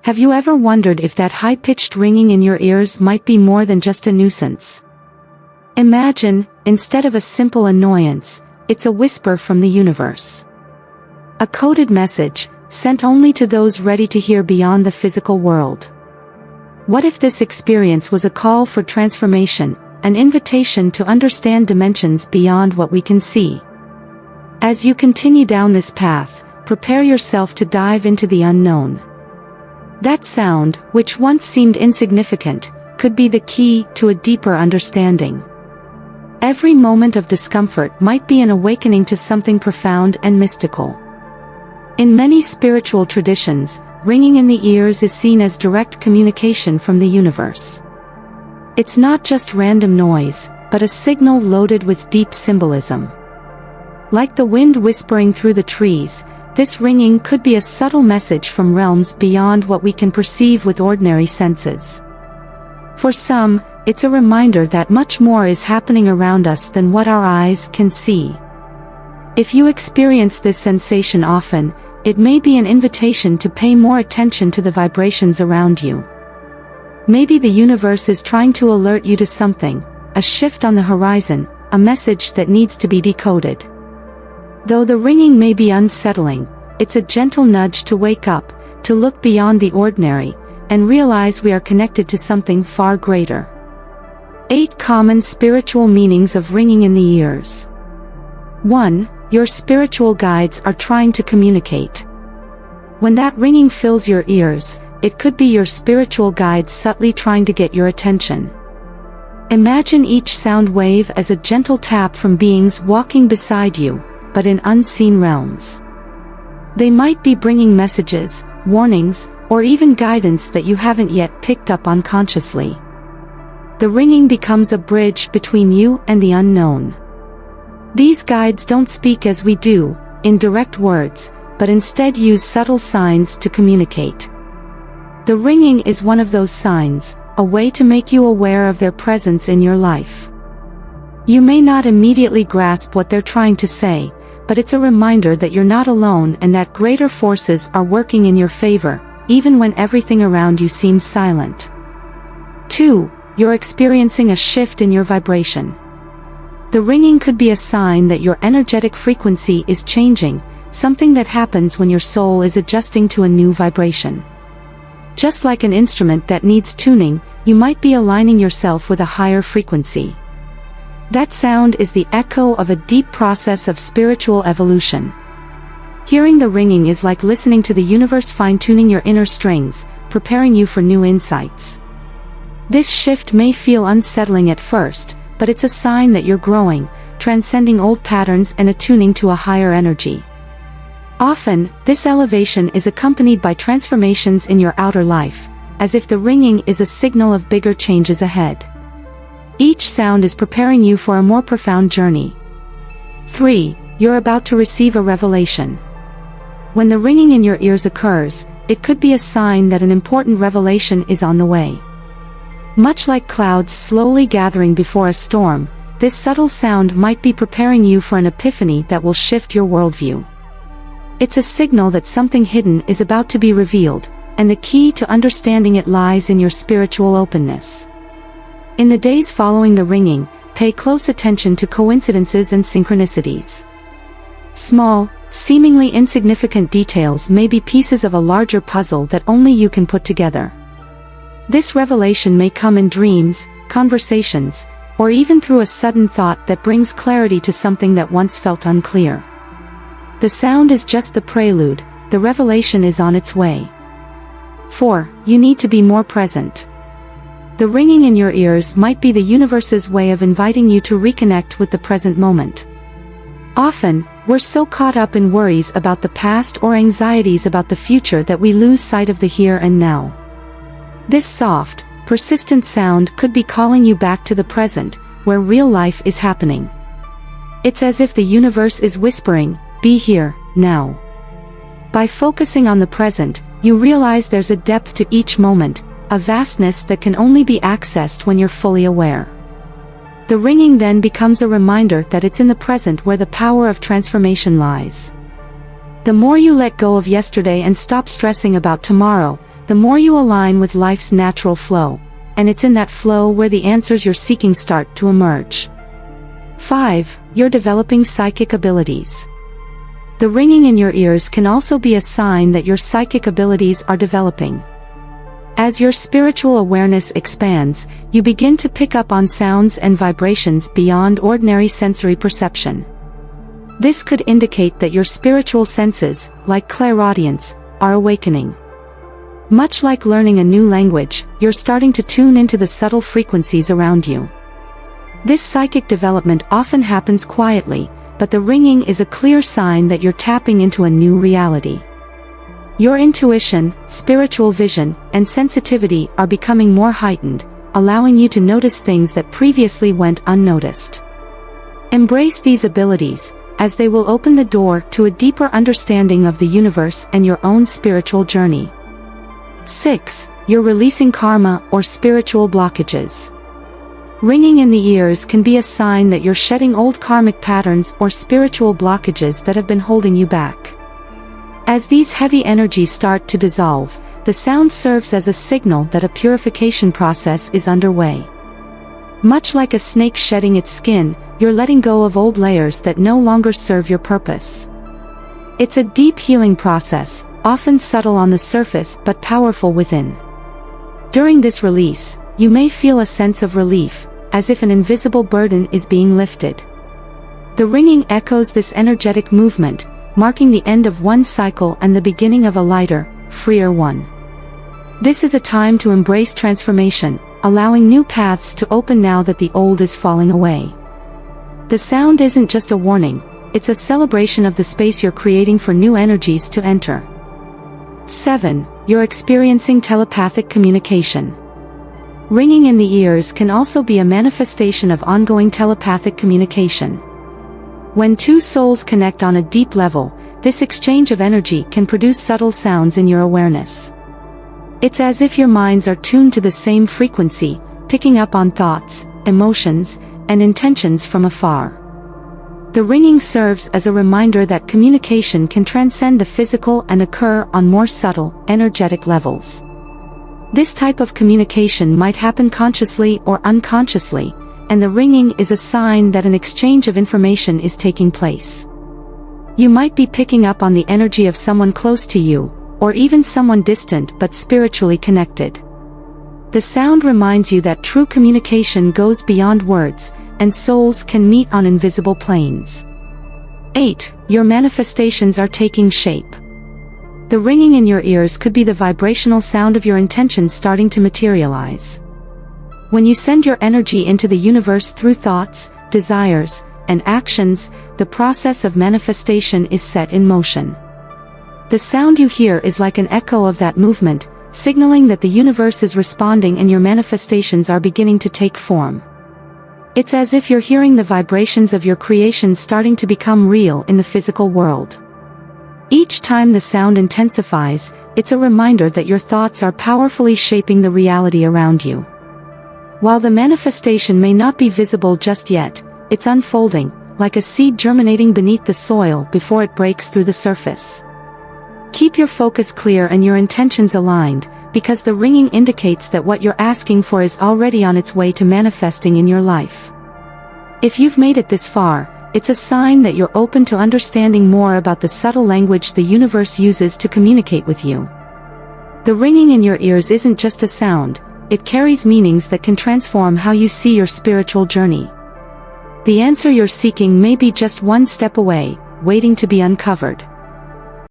Have you ever wondered if that high-pitched ringing in your ears might be more than just a nuisance? Imagine, instead of a simple annoyance, it's a whisper from the universe. A coded message, sent only to those ready to hear beyond the physical world. What if this experience was a call for transformation, an invitation to understand dimensions beyond what we can see? As you continue down this path, prepare yourself to dive into the unknown. That sound, which once seemed insignificant, could be the key to a deeper understanding. Every moment of discomfort might be an awakening to something profound and mystical. In many spiritual traditions, ringing in the ears is seen as direct communication from the universe. It's not just random noise, but a signal loaded with deep symbolism. Like the wind whispering through the trees, this ringing could be a subtle message from realms beyond what we can perceive with ordinary senses. For some, it's a reminder that much more is happening around us than what our eyes can see. If you experience this sensation often, it may be an invitation to pay more attention to the vibrations around you. Maybe the universe is trying to alert you to something, a shift on the horizon, a message that needs to be decoded. Though the ringing may be unsettling, it's a gentle nudge to wake up, to look beyond the ordinary, and realize we are connected to something far greater. 8 common spiritual meanings of ringing in the ears. 1. Your spiritual guides are trying to communicate. When that ringing fills your ears, it could be your spiritual guides subtly trying to get your attention. Imagine each sound wave as a gentle tap from beings walking beside you, but in unseen realms. They might be bringing messages, warnings, or even guidance that you haven't yet picked up on consciously. The ringing becomes a bridge between you and the unknown. These guides don't speak as we do, in direct words, but instead use subtle signs to communicate. The ringing is one of those signs, a way to make you aware of their presence in your life. You may not immediately grasp what they're trying to say, but it's a reminder that you're not alone and that greater forces are working in your favor, even when everything around you seems silent. 2. You're experiencing a shift in your vibration. The ringing could be a sign that your energetic frequency is changing, something that happens when your soul is adjusting to a new vibration. Just like an instrument that needs tuning, you might be aligning yourself with a higher frequency. That sound is the echo of a deep process of spiritual evolution. Hearing the ringing is like listening to the universe fine-tuning your inner strings, preparing you for new insights. This shift may feel unsettling at first, but it's a sign that you're growing, transcending old patterns and attuning to a higher energy. Often, this elevation is accompanied by transformations in your outer life, as if the ringing is a signal of bigger changes ahead. Each sound is preparing you for a more profound journey. 3. You're about to receive a revelation. When the ringing in your ears occurs, it could be a sign that an important revelation is on the way. Much like clouds slowly gathering before a storm, this subtle sound might be preparing you for an epiphany that will shift your worldview. It's a signal that something hidden is about to be revealed, and the key to understanding it lies in your spiritual openness. In the days following the ringing, pay close attention to coincidences and synchronicities. Small, seemingly insignificant details may be pieces of a larger puzzle that only you can put together. This revelation may come in dreams, conversations, or even through a sudden thought that brings clarity to something that once felt unclear. The sound is just the prelude, the revelation is on its way. 4. You need to be more present. The ringing in your ears might be the universe's way of inviting you to reconnect with the present moment. Often, we're so caught up in worries about the past or anxieties about the future that we lose sight of the here and now. This soft, persistent sound could be calling you back to the present, where real life is happening. It's as if the universe is whispering, "Be here, now." By focusing on the present, you realize there's a depth to each moment, a vastness that can only be accessed when you're fully aware. The ringing then becomes a reminder that it's in the present where the power of transformation lies. The more you let go of yesterday and stop stressing about tomorrow, the more you align with life's natural flow, and it's in that flow where the answers you're seeking start to emerge. 5. You're developing psychic abilities. The ringing in your ears can also be a sign that your psychic abilities are developing. As your spiritual awareness expands, you begin to pick up on sounds and vibrations beyond ordinary sensory perception. This could indicate that your spiritual senses, like clairaudience, are awakening. Much like learning a new language, you're starting to tune into the subtle frequencies around you. This psychic development often happens quietly, but the ringing is a clear sign that you're tapping into a new reality. Your intuition, spiritual vision, and sensitivity are becoming more heightened, allowing you to notice things that previously went unnoticed. Embrace these abilities, as they will open the door to a deeper understanding of the universe and your own spiritual journey. 6. You're releasing karma or spiritual blockages. Ringing in the ears can be a sign that you're shedding old karmic patterns or spiritual blockages that have been holding you back. As these heavy energies start to dissolve, the sound serves as a signal that a purification process is underway. Much like a snake shedding its skin, you're letting go of old layers that no longer serve your purpose. It's a deep healing process, often subtle on the surface but powerful within. During this release, you may feel a sense of relief, as if an invisible burden is being lifted. The ringing echoes this energetic movement, marking the end of one cycle and the beginning of a lighter, freer one. This is a time to embrace transformation, allowing new paths to open now that the old is falling away. The sound isn't just a warning, it's a celebration of the space you're creating for new energies to enter. 7. You're experiencing telepathic communication. Ringing in the ears can also be a manifestation of ongoing telepathic communication. When two souls connect on a deep level, this exchange of energy can produce subtle sounds in your awareness. It's as if your minds are tuned to the same frequency, picking up on thoughts, emotions, and intentions from afar. The ringing serves as a reminder that communication can transcend the physical and occur on more subtle, energetic levels. This type of communication might happen consciously or unconsciously, and the ringing is a sign that an exchange of information is taking place. You might be picking up on the energy of someone close to you, or even someone distant but spiritually connected. The sound reminds you that true communication goes beyond words, and souls can meet on invisible planes. 8. Your manifestations are taking shape. The ringing in your ears could be the vibrational sound of your intentions starting to materialize. When you send your energy into the universe through thoughts, desires, and actions, the process of manifestation is set in motion. The sound you hear is like an echo of that movement, signaling that the universe is responding and your manifestations are beginning to take form. It's as if you're hearing the vibrations of your creations starting to become real in the physical world. Each time the sound intensifies, it's a reminder that your thoughts are powerfully shaping the reality around you. While the manifestation may not be visible just yet, it's unfolding, like a seed germinating beneath the soil before it breaks through the surface. Keep your focus clear and your intentions aligned, because the ringing indicates that what you're asking for is already on its way to manifesting in your life. If you've made it this far, it's a sign that you're open to understanding more about the subtle language the universe uses to communicate with you. The ringing in your ears isn't just a sound, it carries meanings that can transform how you see your spiritual journey. The answer you're seeking may be just one step away, waiting to be uncovered.